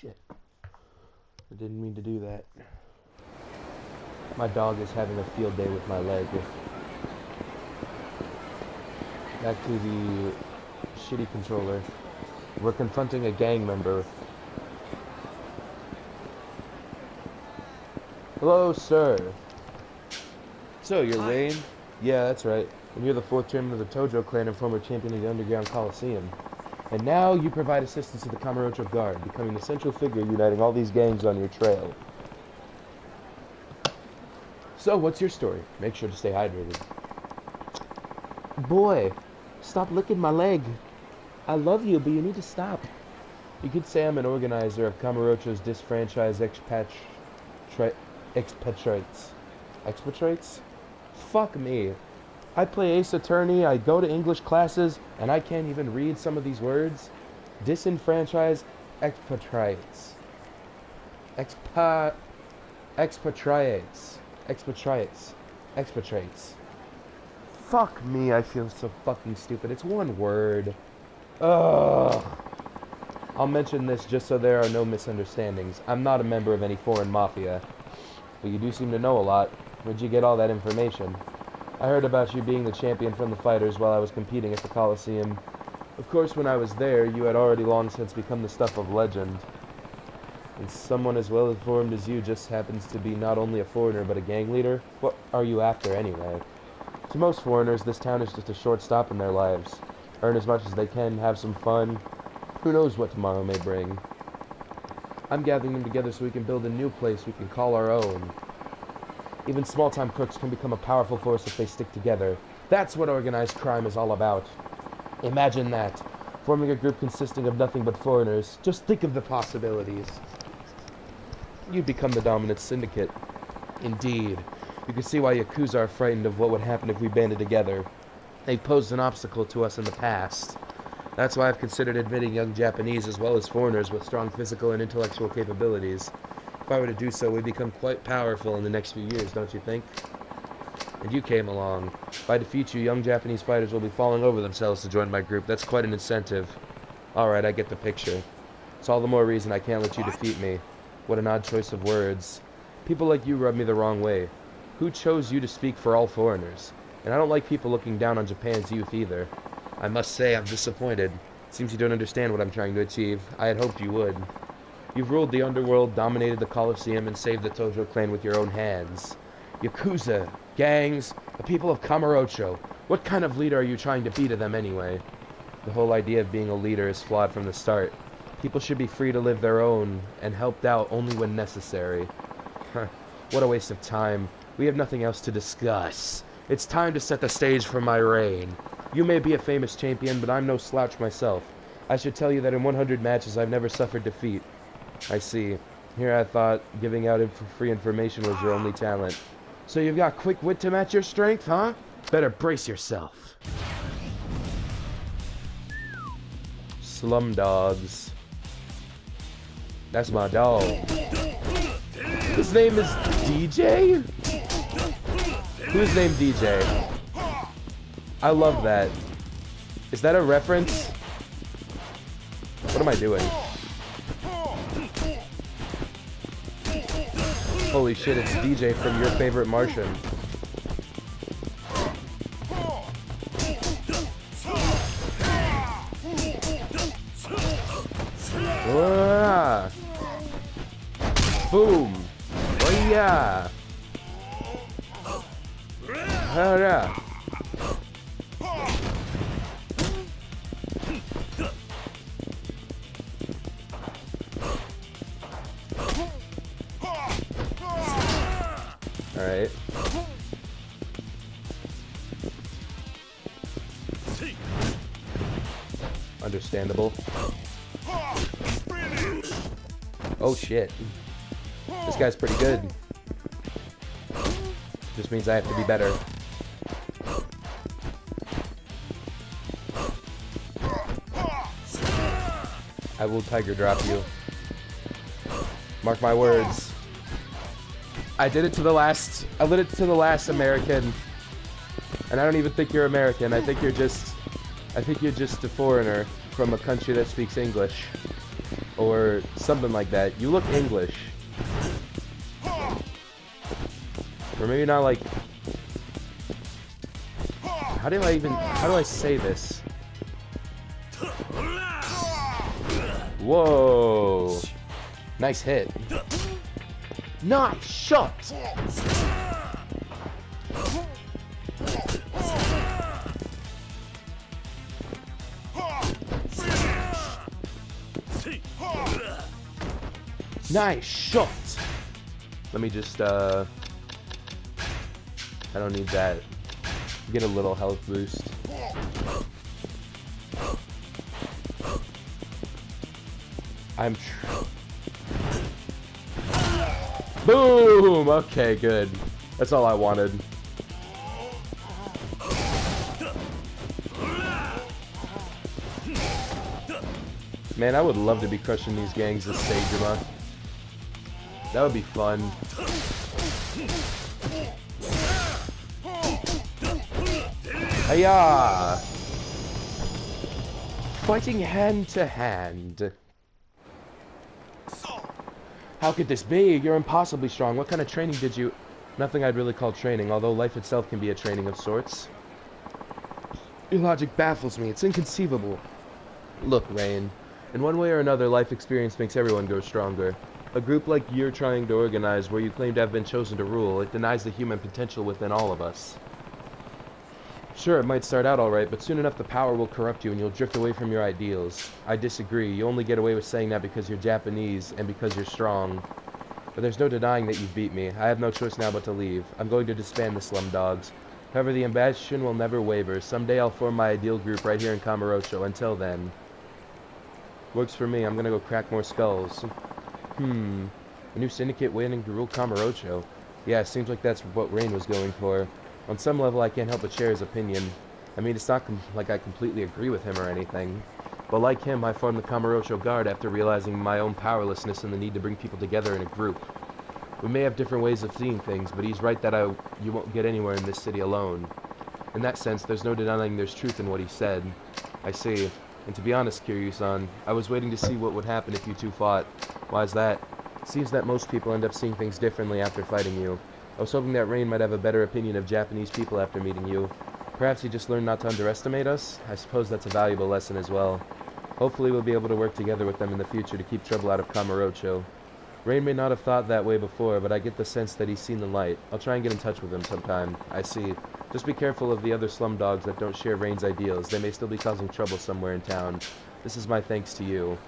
Shit. I didn't mean to do that. My dog is having a field day with my leg. Back to the shitty controller. We're confronting a gang member. Hello, sir. So, you're Rain? Yeah, that's right. And you're the 4th chairman of the Tojo clan and former champion of the Underground Coliseum. And now you provide assistance to the Kamurocho Guard, becoming the central figure uniting all these gangs on your trail. So, what's your story? Make sure to stay hydrated. Boy, stop licking my leg. I love you, but you need to stop. You could say I'm an organizer of Kamurocho's disfranchised expatriates. Expatriates? Fuck me. I play Ace Attorney, I go to English classes, and I can't even read some of these words. Disenfranchised expatriates. Expatriates. Fuck me, I feel so fucking stupid. It's one word. Ugh. I'll mention this just so there are no misunderstandings. I'm not a member of any foreign mafia. But you do seem to know a lot. Where'd you get all that information? I heard about you being the champion from the fighters while I was competing at the Coliseum. Of course, when I was there, you had already long since become the stuff of legend. And someone as well informed as you just happens to be not only a foreigner, but a gang leader? What are you after, anyway? To most foreigners, this town is just a short stop in their lives. Earn as much as they can, have some fun. Who knows what tomorrow may bring. I'm gathering them together so we can build a new place we can call our own. Even small-time crooks can become a powerful force if they stick together. That's what organized crime is all about. Imagine that. Forming a group consisting of nothing but foreigners. Just think of the possibilities. You'd become the dominant syndicate. Indeed. You can see why Yakuza are frightened of what would happen if we banded together. They've posed an obstacle to us in the past. That's why I've considered admitting young Japanese as well as foreigners with strong physical and intellectual capabilities. If I were to do so, we'd become quite powerful in the next few years, don't you think? And you came along. If I defeat you, young Japanese fighters will be falling over themselves to join my group. That's quite an incentive. Alright, I get the picture. It's all the more reason I can't let you defeat me. What an odd choice of words. People like you rub me the wrong way. Who chose you to speak for all foreigners? And I don't like people looking down on Japan's youth either. I must say, I'm disappointed. Seems you don't understand what I'm trying to achieve. I had hoped you would. You've ruled the underworld, dominated the Coliseum, and saved the Tojo clan with your own hands. Yakuza, gangs, the people of Kamurocho. What kind of leader are you trying to be to them anyway? The whole idea of being a leader is flawed from the start. People should be free to live their own, and helped out only when necessary. What a waste of time. We have nothing else to discuss. It's time to set the stage for my reign. You may be a famous champion, but I'm no slouch myself. I should tell you that in 100 matches I've never suffered defeat. I see. Here I thought giving out free information was your only talent. So you've got quick wit to match your strength, huh? Better brace yourself. Slumdogs. That's my dog. His name is DJ? Who's named DJ? I love that. Is that a reference? What am I doing? Holy shit, it's DJ from Your Favorite Martian. Ah. Boom! Oh yeah! Oh yeah! Alright. Understandable. Oh shit. This guy's pretty good. Just means I have to be better. I will tiger drop you. Mark my words. I did it to the last American. And I don't even think you're American. I think you're just a foreigner from a country that speaks English. or something like that. You look English. Or maybe not like... how do I say this? Whoa. Nice hit. Nice shot! Nice shot! Let me just, I don't need that. Get a little health boost. Boom! Okay, good. That's all I wanted. Man, I would love to be crushing these gangs as Seijima. That would be fun. Hiya! Fighting hand to hand. How could this be? You're impossibly strong. What kind of training did you... Nothing I'd really call training, although life itself can be a training of sorts. Your logic baffles me. It's inconceivable. Look, Rain. In one way or another, life experience makes everyone grow stronger. A group like you're trying to organize, where you claim to have been chosen to rule, it denies the human potential within all of us. Sure, it might start out alright, but soon enough the power will corrupt you and you'll drift away from your ideals. I disagree. You only get away with saying that because you're Japanese and because you're strong. But there's no denying that you've beat me. I have no choice now but to leave. I'm going to disband the Slum Dogs. However, the ambition will never waver. Someday I'll form my ideal group right here in Kamurocho. Until then. Works for me. I'm gonna go crack more skulls. A new syndicate waiting to rule Kamurocho. Yeah, it seems like that's what Rain was going for. On some level, I can't help but share his opinion. I mean, it's not like I completely agree with him or anything. But like him, I formed the Kamurocho Guard after realizing my own powerlessness and the need to bring people together in a group. We may have different ways of seeing things, but he's right that you won't get anywhere in this city alone. In that sense, there's no denying there's truth in what he said. I see. And to be honest, Kiryu-san, I was waiting to see what would happen if you two fought. Why is that? It seems that most people end up seeing things differently after fighting you. I was hoping that Rain might have a better opinion of Japanese people after meeting you. Perhaps he just learned not to underestimate us? I suppose that's a valuable lesson as well. Hopefully we'll be able to work together with them in the future to keep trouble out of Kamurocho. Rain may not have thought that way before, but I get the sense that he's seen the light. I'll try and get in touch with him sometime. I see. Just be careful of the other slum dogs that don't share Rain's ideals. They may still be causing trouble somewhere in town. This is my thanks to you.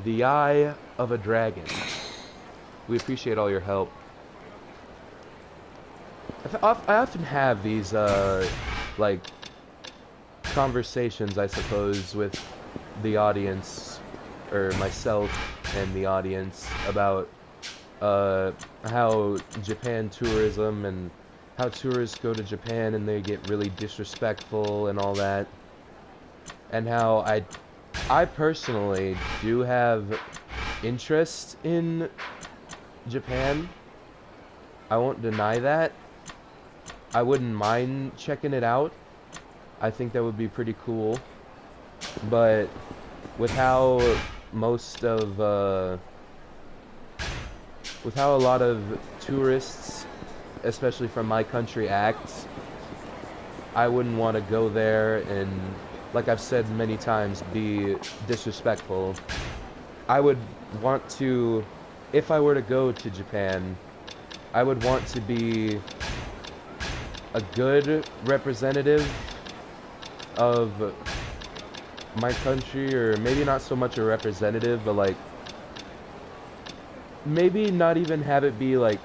The Eye of a Dragon. We appreciate all your help. I often have these, like, conversations, I suppose, with the audience, or myself and the audience, about, how Japan tourism and how tourists go to Japan and they get really disrespectful and all that. And how I personally do have interest in Japan. I won't deny that. I wouldn't mind checking it out. I think that would be pretty cool. But with how with how a lot of tourists, especially from my country, act, I wouldn't want to go there and, like I've said many times, be disrespectful. I would want to, if I were to go to Japan, I would want to be a good representative of my country, or maybe not so much a representative, but like, maybe not even have it be like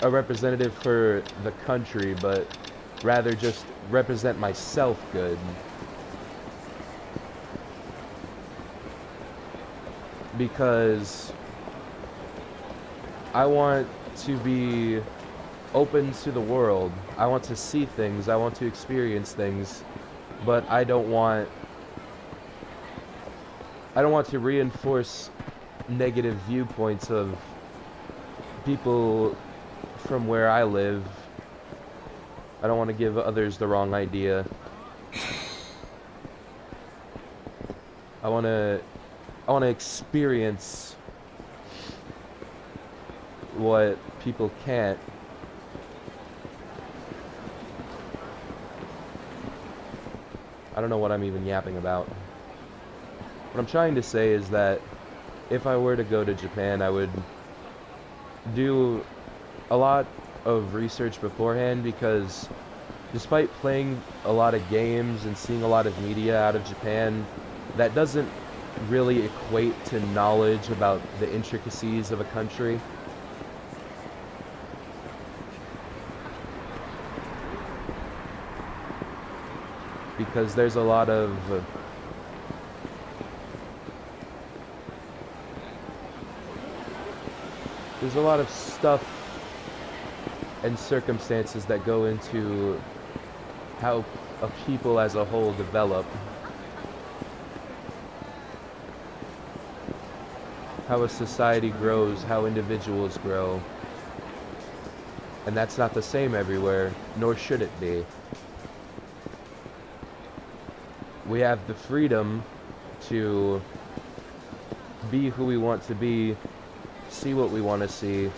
a representative for the country, but rather just represent myself good. Because I want to be open to the world. I want to see things, I want to experience things, but I don't want to reinforce negative viewpoints of people from where I live. I don't want to give others the wrong idea. I want to I want to experience what people can't. I don't know what I'm even yapping about. What I'm trying to say is that if I were to go to Japan, I would do a lot of research beforehand, because despite playing a lot of games and seeing a lot of media out of Japan, that doesn't really equate to knowledge about the intricacies of a country. Because there's a lot of stuff and circumstances that go into how a people as a whole develop, how a society grows, how individuals grow, and that's not the same everywhere, nor should it be. We have the freedom to be who we want to be, see what we want to see.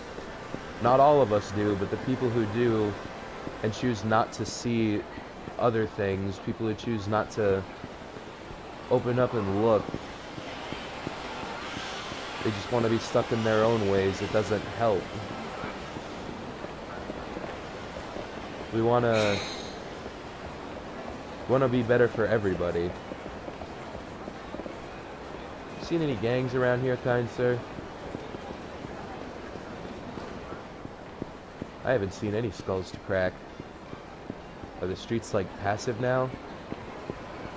Not all of us do, but the people who do and choose not to see other things, people who choose not to open up and look, they just want to be stuck in their own ways. It doesn't help. We want to be better for everybody. Seen any gangs around here, kind sir? I haven't seen any skulls to crack. Are the streets like passive now?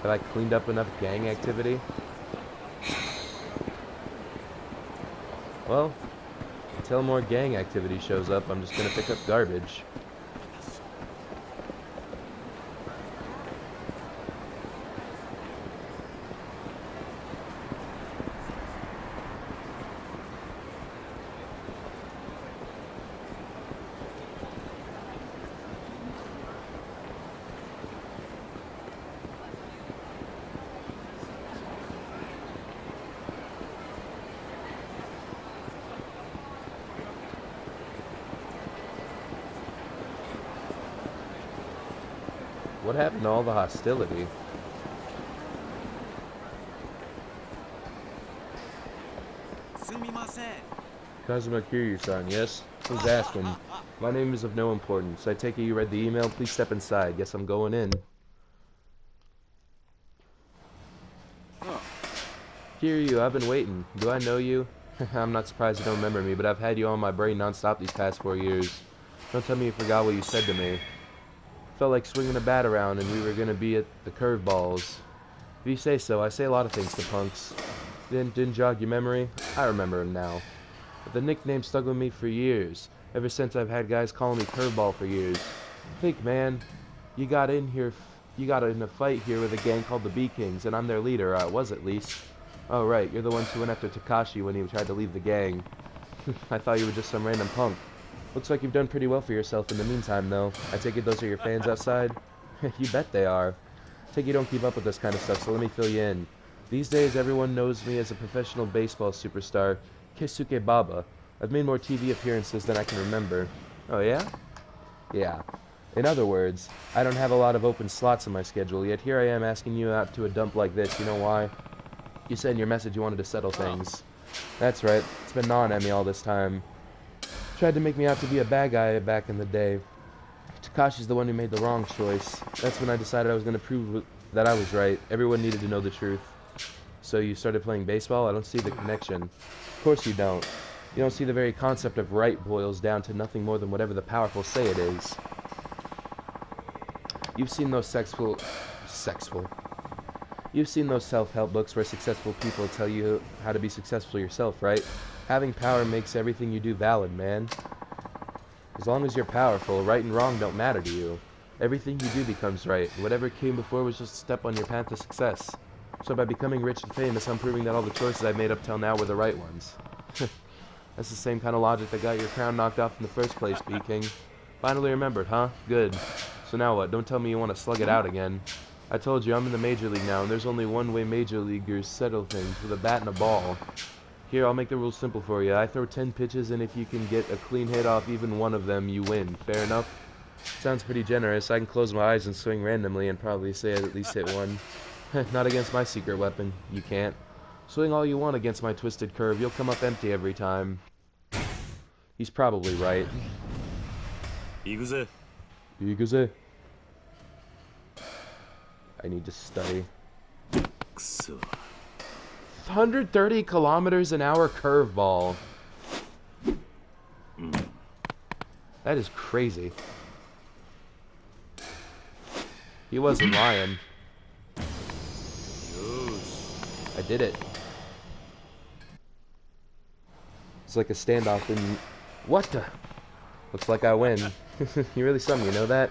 Have I cleaned up enough gang activity? Well, until more gang activity shows up, I'm just gonna pick up garbage. What happened to all the hostility? Kazuma Kiryu-san, yes? Who's asking? My name is of no importance. I take it you read the email? Please step inside. Guess I'm going in. Kiryu, I've been waiting. Do I know you? I'm not surprised you don't remember me, but I've had you on my brain non-stop these past 4 years. Don't tell me you forgot what you said to me. Felt like swinging a bat around and we were gonna be at the curveballs. If you say so, I say a lot of things to punks. Didn't jog your memory? I remember him now. But the nickname stuck with me for years. Ever since I've had guys calling me Curveball for years. Think, man. You got in a fight here with a gang called the B-Kings, and I'm their leader, or I was at least. Oh right, you're the ones who went after Takashi when he tried to leave the gang. I thought you were just some random punk. Looks like you've done pretty well for yourself in the meantime, though. I take it those are your fans outside? You bet they are. Take it you don't keep up with this kind of stuff, so let me fill you in. These days, everyone knows me as a professional baseball superstar, Keisuke Baba. I've made more TV appearances than I can remember. Oh yeah? Yeah. In other words, I don't have a lot of open slots in my schedule, yet here I am asking you out to a dump like this. You know why? You said in your message you wanted to settle things. That's right. It's been gnawing at me all this time. Tried to make me out to be a bad guy back in the day. Takashi's the one who made the wrong choice. That's when I decided I was going to prove that I was right. Everyone needed to know the truth. So you started playing baseball? I don't see the connection. Of course you don't. You don't see the very concept of right boils down to nothing more than whatever the powerful say it is. You've seen those You've seen those self-help books where successful people tell you how to be successful yourself, right? Having power makes everything you do valid, man. As long as you're powerful, right and wrong don't matter to you. Everything you do becomes right. Whatever came before was just a step on your path to success. So by becoming rich and famous, I'm proving that all the choices I've made up till now were the right ones. That's the same kind of logic that got your crown knocked off in the first place, B-King. Finally remembered, huh? Good. So now what? Don't tell me you want to slug it out again. I told you, I'm in the Major League now, and there's only one way Major Leaguers settle things, with a bat and a ball. Here, I'll make the rules simple for you. I throw 10 pitches, and if you can get a clean hit off even one of them, you win. Fair enough? Sounds pretty generous. I can close my eyes and swing randomly and probably say I at least hit one. Not against my secret weapon. You can't. Swing all you want against my twisted curve. You'll come up empty every time. He's probably right. Yakuza. Yakuza. I need to study. くそ 130 kilometers an hour curveball. That is crazy. He wasn't lying. I did it. It's like a standoff in... What the... Looks like I win. You really something, you know that?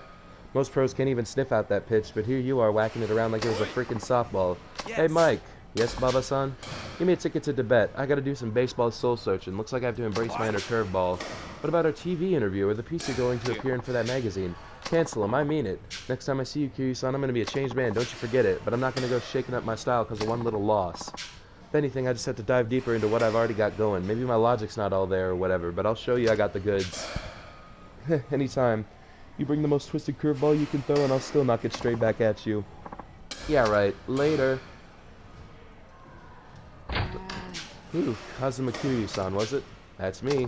Most pros can't even sniff out that pitch, but here you are whacking it around like it was a freaking softball. Yes. Hey, Mike. Yes, Baba-san? Give me a ticket to Tibet. I gotta do some baseball soul searching. Looks like I have to embrace my inner curveball. What about our TV interview or the piece you're going to appear in for that magazine? Cancel them, I mean it. Next time I see you, Kiryu-san, I'm gonna be a changed man, don't you forget it. But I'm not gonna go shaking up my style because of one little loss. If anything, I just have to dive deeper into what I've already got going. Maybe my logic's not all there or whatever, but I'll show you I got the goods. Anytime. You bring the most twisted curveball you can throw and I'll still knock it straight back at you. Yeah, right. Later. Ooh, Kazuma Kiryu-san, was it? That's me.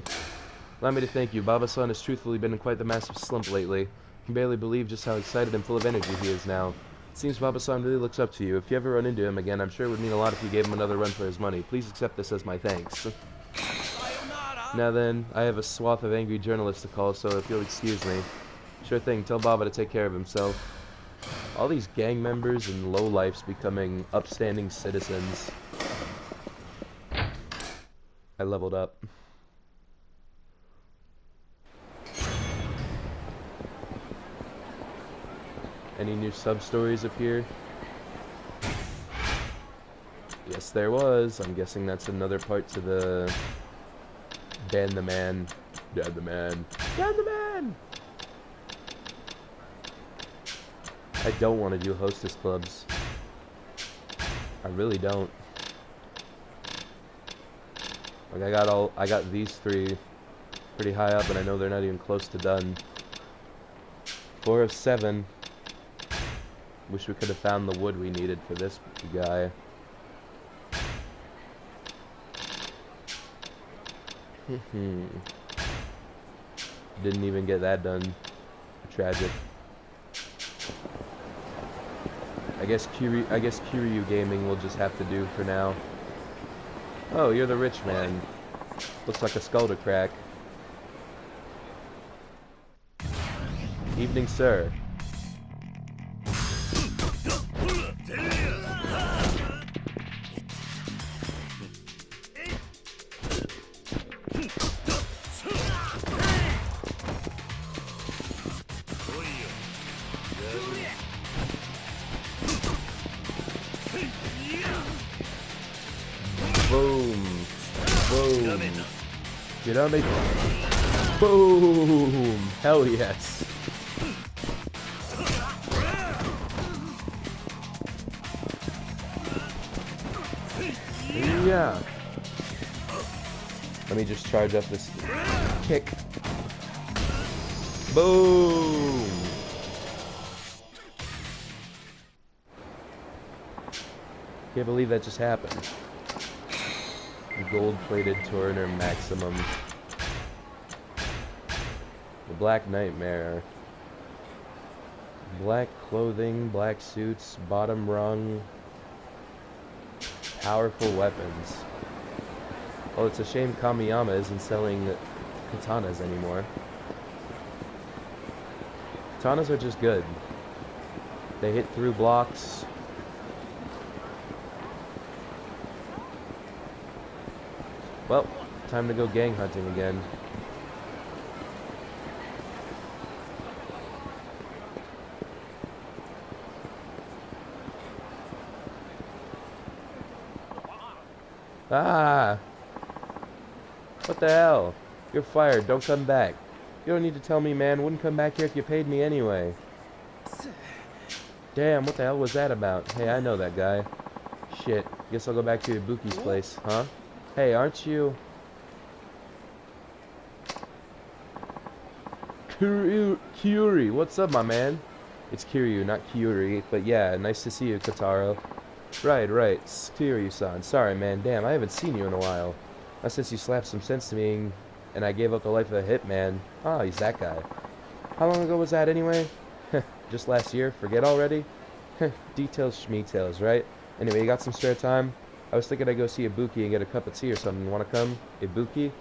Allow me to thank you. Baba-san has truthfully been in quite the massive slump lately. I can barely believe just how excited and full of energy he is now. It seems Baba-san really looks up to you. If you ever run into him again, I'm sure it would mean a lot if you gave him another run for his money. Please accept this as my thanks. Now then, I have a swath of angry journalists to call, so if you'll excuse me. Sure thing, tell Baba to take care of himself. All these gang members and lowlifes becoming upstanding citizens. I leveled up. Any new sub-stories appear? Yes, there was. I'm guessing that's another part to the... Dan the Man. Dan the Man. Dan the Man! I don't want to do hostess clubs. I really don't. Like I got these three pretty high up, and I know they're not even close to done. 4 of 7. Wish we could have found the wood we needed for this guy. Didn't even get that done. Tragic. I guess Kiryu Gaming will just have to do for now. Oh, you're the rich man. Looks like a skull to crack. Evening, sir. Boom. Boom. Get on me. Boom. Hell yes. Yeah. Let me just charge up this kick. Boom. Can't believe that just happened. Gold-plated Turner Maximum. The Black Nightmare. Black clothing, black suits, bottom rung. Powerful weapons. Oh, it's a shame Kamiyama isn't selling katanas anymore. Katanas are just good. They hit through blocks. Well, time to go gang hunting again. Ah! What the hell? You're fired. Don't come back. You don't need to tell me, man. Wouldn't come back here if you paid me anyway. Damn, what the hell was that about? Hey, I know that guy. Shit. Guess I'll go back to Ibuki's place, huh? Hey, aren't you... Kyuri, what's up, my man? It's Kiryu, not Kyuri, but yeah, nice to see you, Kotaro. Right, it's Kiryu-san. Sorry, man, damn, I haven't seen you in a while. Not since you slapped some sense to me, and I gave up the life of a hitman. Oh, he's that guy. How long ago was that, anyway? Just last year? Forget already? Details schmeetails, right? Anyway, you got some spare time? I was thinking I'd go see Ibuki and get a cup of tea or something. Wanna come? Ibuki?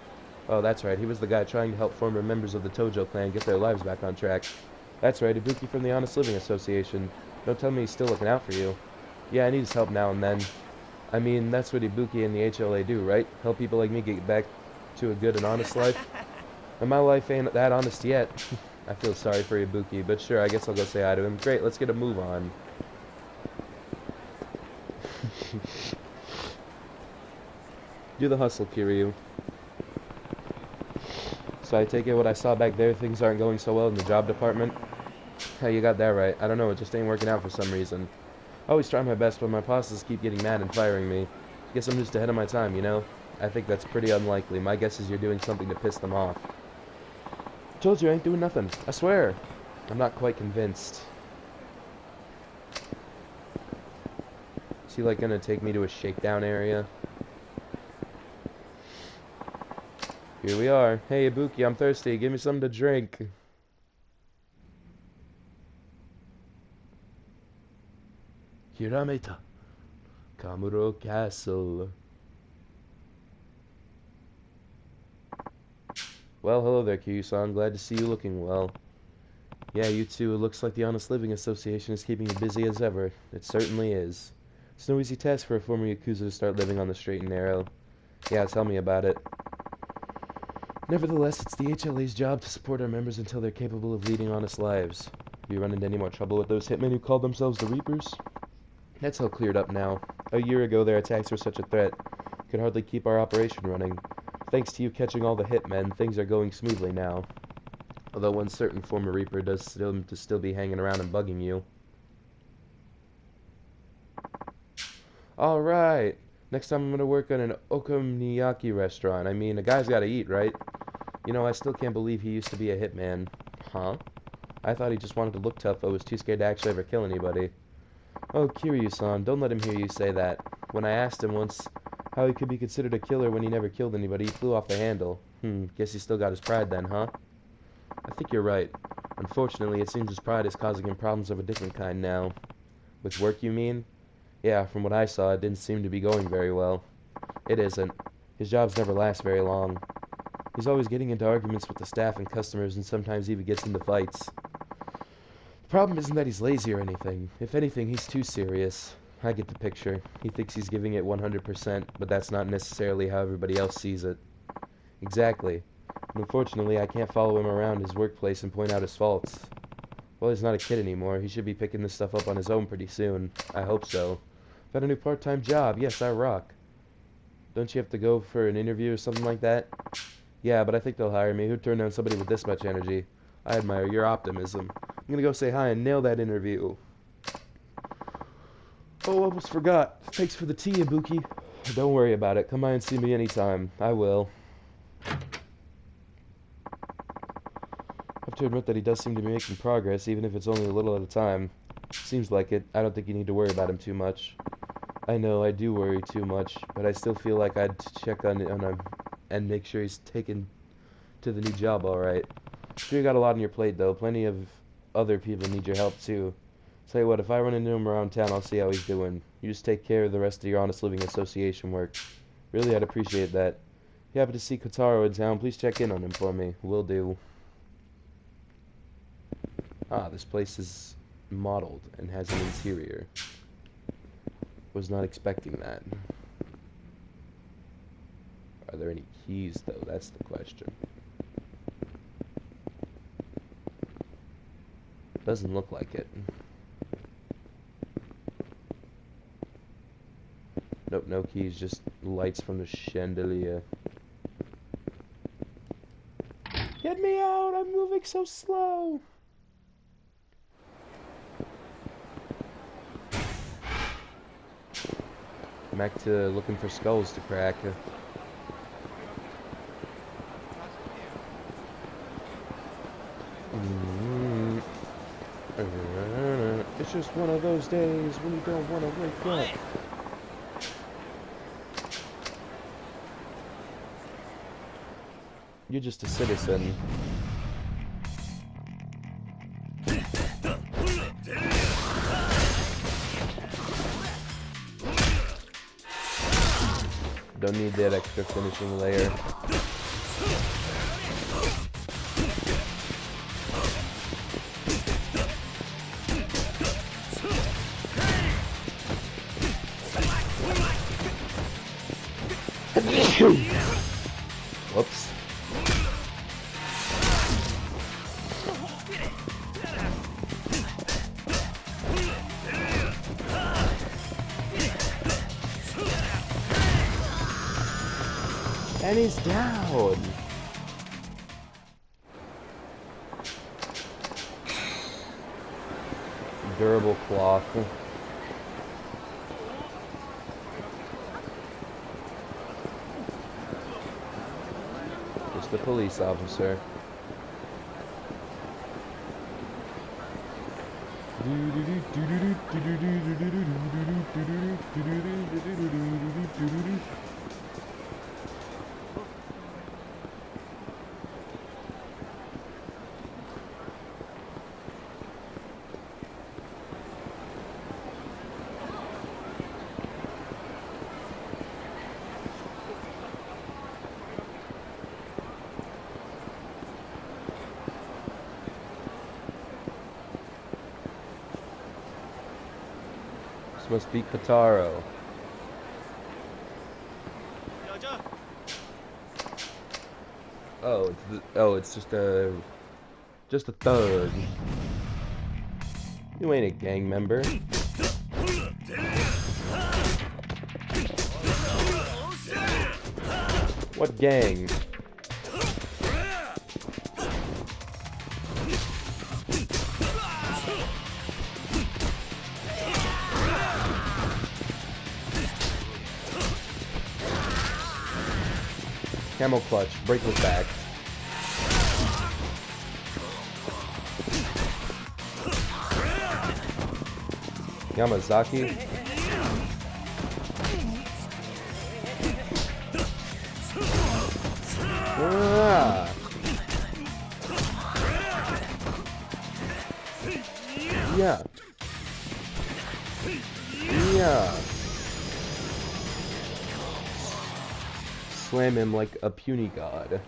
Oh, that's right. He was the guy trying to help former members of the Tojo clan get their lives back on track. That's right, Ibuki from the Honest Living Association. Don't tell me he's still looking out for you. Yeah, I need his help now and then. I mean, that's what Ibuki and the HLA do, right? Help people like me get back to a good and honest life. And my life ain't that honest yet. I feel sorry for Ibuki, but sure, I guess I'll go say hi to him. Great, let's get a move on. Do the hustle, Kiryu. So I take it what I saw back there, things aren't going so well in the job department? Hey, you got that right. I don't know, it just ain't working out for some reason. I always try my best, but my bosses keep getting mad and firing me. Guess I'm just ahead of my time, you know? I think that's pretty unlikely. My guess is you're doing something to piss them off. Told you I ain't doing nothing. I swear. I'm not quite convinced. Is he like gonna take me to a shakedown area? Here we are. Hey Ibuki, I'm thirsty. Give me something to drink. Hirameta. Kamuro Castle. Well, hello there, Kiryu-san. Glad to see you looking well. Yeah, you too. It looks like the Honest Living Association is keeping you busy as ever. It certainly is. It's no easy task for a former Yakuza to start living on the straight and narrow. Yeah, tell me about it. Nevertheless, it's the HLA's job to support our members until they're capable of leading honest lives. Have you run into any more trouble with those hitmen who called themselves the Reapers? That's all cleared up now. A year ago, their attacks were such a threat. Could hardly keep our operation running. Thanks to you catching all the hitmen, things are going smoothly now. Although one certain former Reaper does still be hanging around and bugging you. Alright. Next time I'm gonna work on an okonomiyaki restaurant. I mean, a guy's gotta eat, right? You know, I still can't believe he used to be a hitman. Huh? I thought he just wanted to look tough but was too scared to actually ever kill anybody. Oh, Kiryu-san, don't let him hear you say that. When I asked him once how he could be considered a killer when he never killed anybody, he flew off the handle. Guess he still got his pride then, huh? I think you're right. Unfortunately, it seems his pride is causing him problems of a different kind now. With work, you mean? Yeah, from what I saw, it didn't seem to be going very well. It isn't. His jobs never last very long. He's always getting into arguments with the staff and customers and sometimes even gets into fights. The problem isn't that he's lazy or anything. If anything, he's too serious. I get the picture. He thinks he's giving it 100%, but that's not necessarily how everybody else sees it. Exactly. And unfortunately, I can't follow him around his workplace and point out his faults. Well, he's not a kid anymore. He should be picking this stuff up on his own pretty soon. I hope so. Got a new part-time job. Yes, I rock. Don't you have to go for an interview or something like that? Yeah, but I think they'll hire me. Who'd turn down somebody with this much energy? I admire your optimism. I'm gonna go say hi and nail that interview. Oh, almost forgot. Thanks for the tea, Ibuki. Don't worry about it. Come by and see me anytime. I will. I have to admit that he does seem to be making progress, even if it's only a little at a time. Seems like it. I don't think you need to worry about him too much. I know, I do worry too much, but I still feel like I'd check on him and make sure he's taken to the new job alright. Sure, you got a lot on your plate, though. Plenty of other people need your help, too. Tell you what, if I run into him around town, I'll see how he's doing. You just take care of the rest of your Honest Living Association work. Really, I'd appreciate that. If you happen to see Kotaro in town, please check in on him for me. Will do. Ah, this place is modeled and has an interior. Was not expecting that. Are there any keys, though? That's the question. Doesn't look like it. Nope, no keys, just lights from the chandelier. Get me out! I'm moving so slow! Back to looking for skulls to crack. It's just one of those days when you don't want to wake up. You're just a citizen. Don't need that extra finishing layer. Whoops. And he's down. Durable cloth. Just a police officer. This must be Kataro. Oh, it's just a thug. You ain't a gang member. What gang? Camel clutch, break his back. Yamazaki. Ah. Yeah. Yeah. Slam him like a puny god.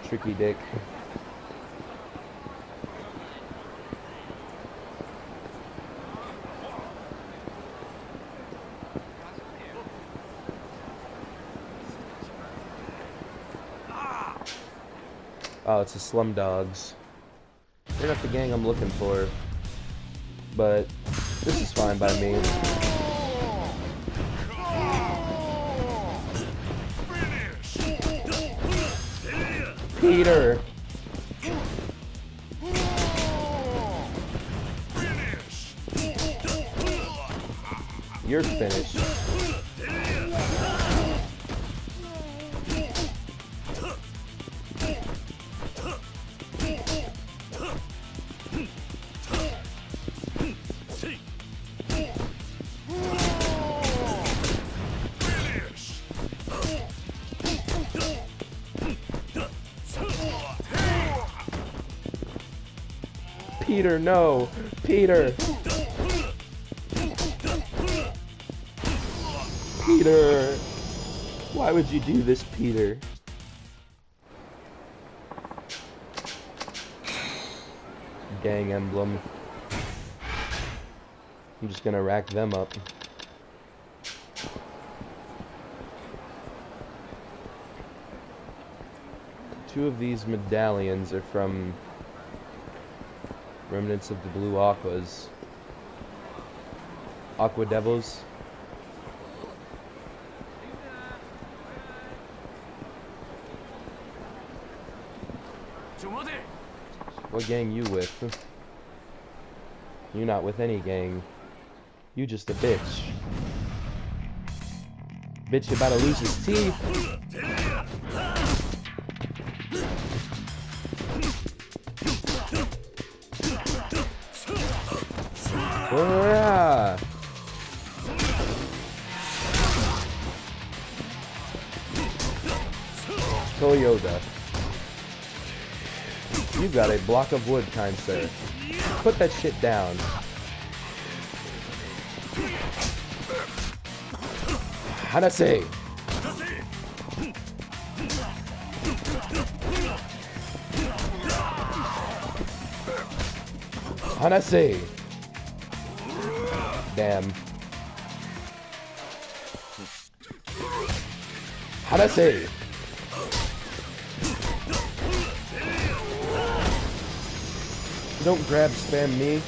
Tricky dick. Oh, it's the Slum Dogs. They're not the gang I'm looking for. But this is fine by me. Peter! You're finished. Peter, no! Peter! Peter! Why would you do this, Peter? Gang emblem. I'm just gonna rack them up. Two of these medallions are from remnants of the Blue Aquas. Aqua Devils. What gang you with? You not with any gang. You just a bitch. Bitch about to lose his teeth. Yeah. Toyota. You got a block of wood, kind sir. Put that shit down. Hanase! Hanase! Damn. Hanase! Don't grab spam me.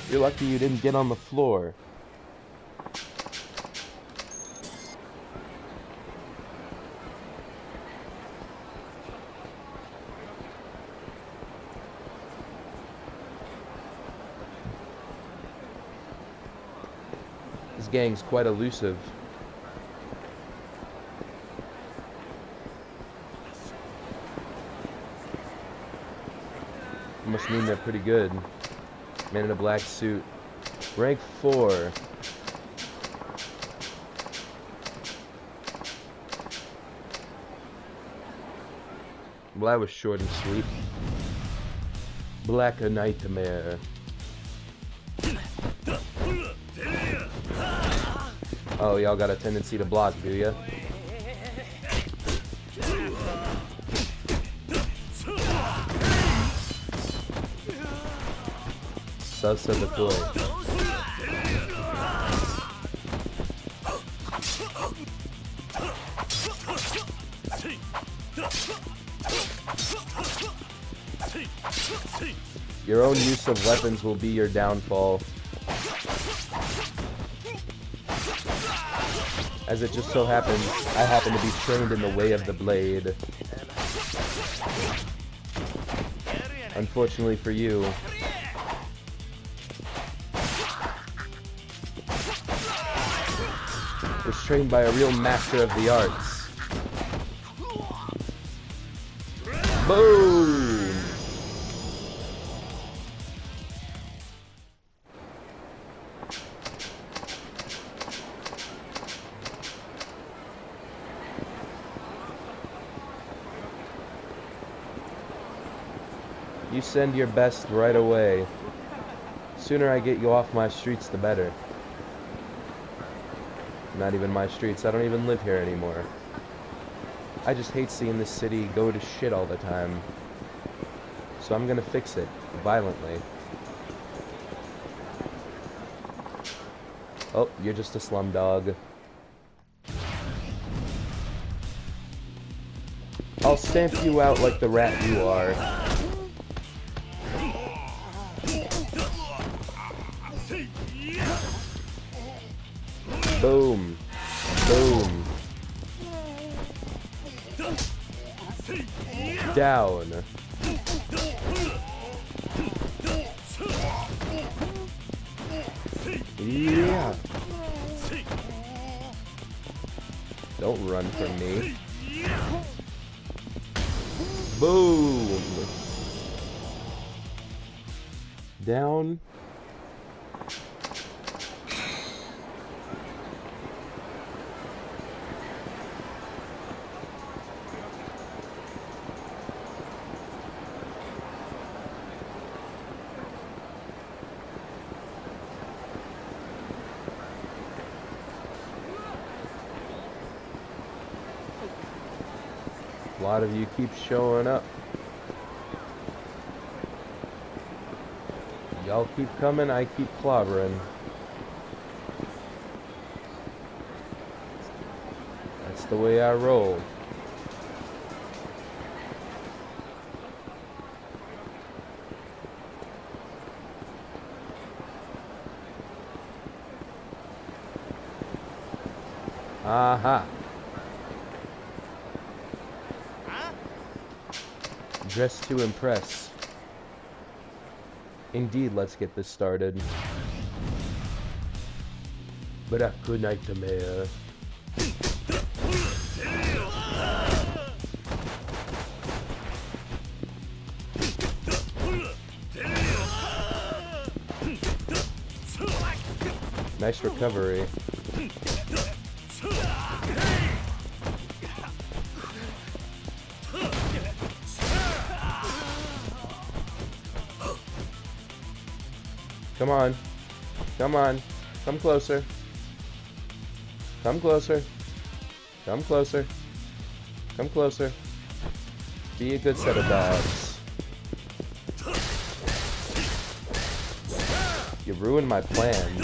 You're lucky you didn't get on the floor. This gang's quite elusive. Must mean they're pretty good. Man in a black suit. Rank 4. Well, that was short and sweet. Black a nightmare. Oh, y'all got a tendency to block, do ya? Salsa deploy. Your own use of weapons will be your downfall. As it just so happens, I happen to be trained in the way of the blade. Unfortunately for you, was trained by a real master of the arts. Boom! You send your best right away. Sooner I get you off my streets, the better. Not even my streets. I don't even live here anymore. I just hate seeing this city go to shit all the time. So I'm gonna fix it, violently. Oh, you're just a slum dog. I'll stamp you out like the rat you are. Boom. Boom. Down. Yeah. Don't run from me. Boom. Down. A lot of you keep showing up. Y'all keep coming, I keep clobbering. That's the way I roll. Aha. Dress to impress. Indeed, let's get this started. Barakunaitamea. Nice recovery. Come on. Come on. Come closer. Come closer. Come closer. Come closer. Be a good set of dogs. You ruined my plan.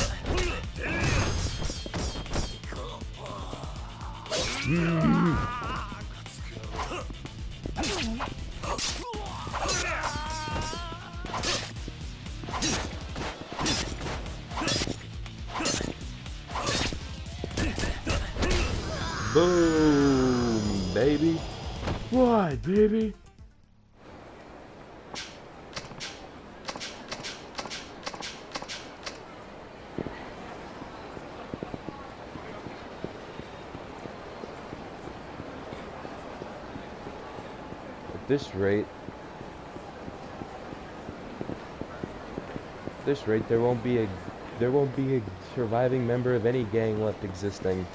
Boom, baby. Why, baby? At this rate, there won't be a surviving member of any gang left existing.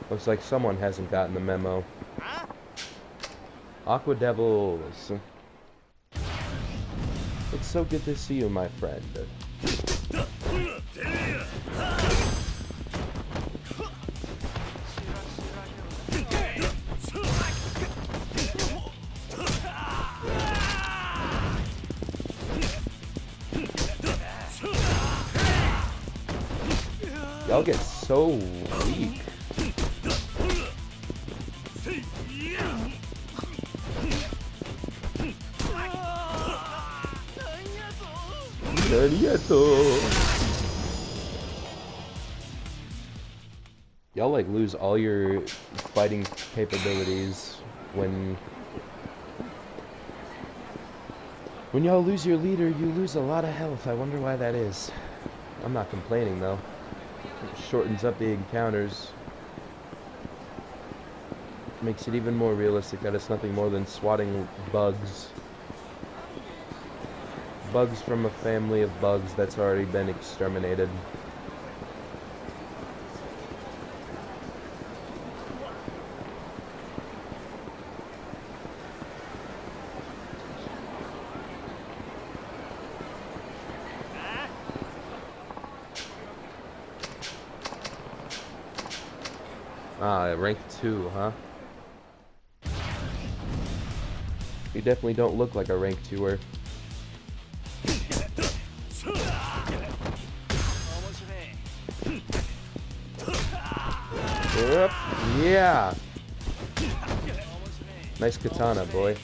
Looks like someone hasn't gotten the memo. Aqua Devils. It's so good to see you, my friend. Y'all get so weak. Y'all like lose all your fighting capabilities when y'all lose your leader. You lose a lot of health. I wonder why that is. I'm not complaining though. It shortens up the encounters. Makes it even more realistic that it's nothing more than swatting bugs. Bugs from a family of bugs that's already been exterminated. Ah, rank 2, huh? You definitely don't look like a rank 2er. Yep. Yeah. Nice katana, boy.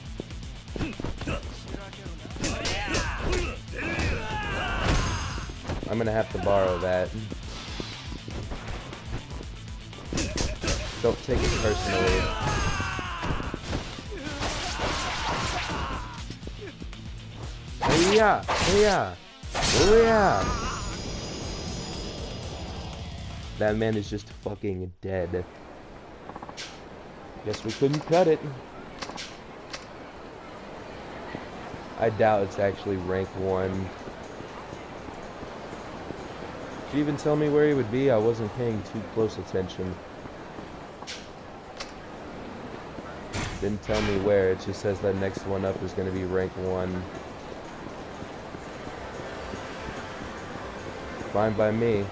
I'm gonna have to borrow that. Don't take it personally. Yeah, yeah, yeah. That man is just fucking dead. Guess we couldn't cut it. I doubt it's actually rank 1. Did you even tell me where he would be? I wasn't paying too close attention. Didn't tell me where, it just says that next one up is going to be rank 1. Fine by me.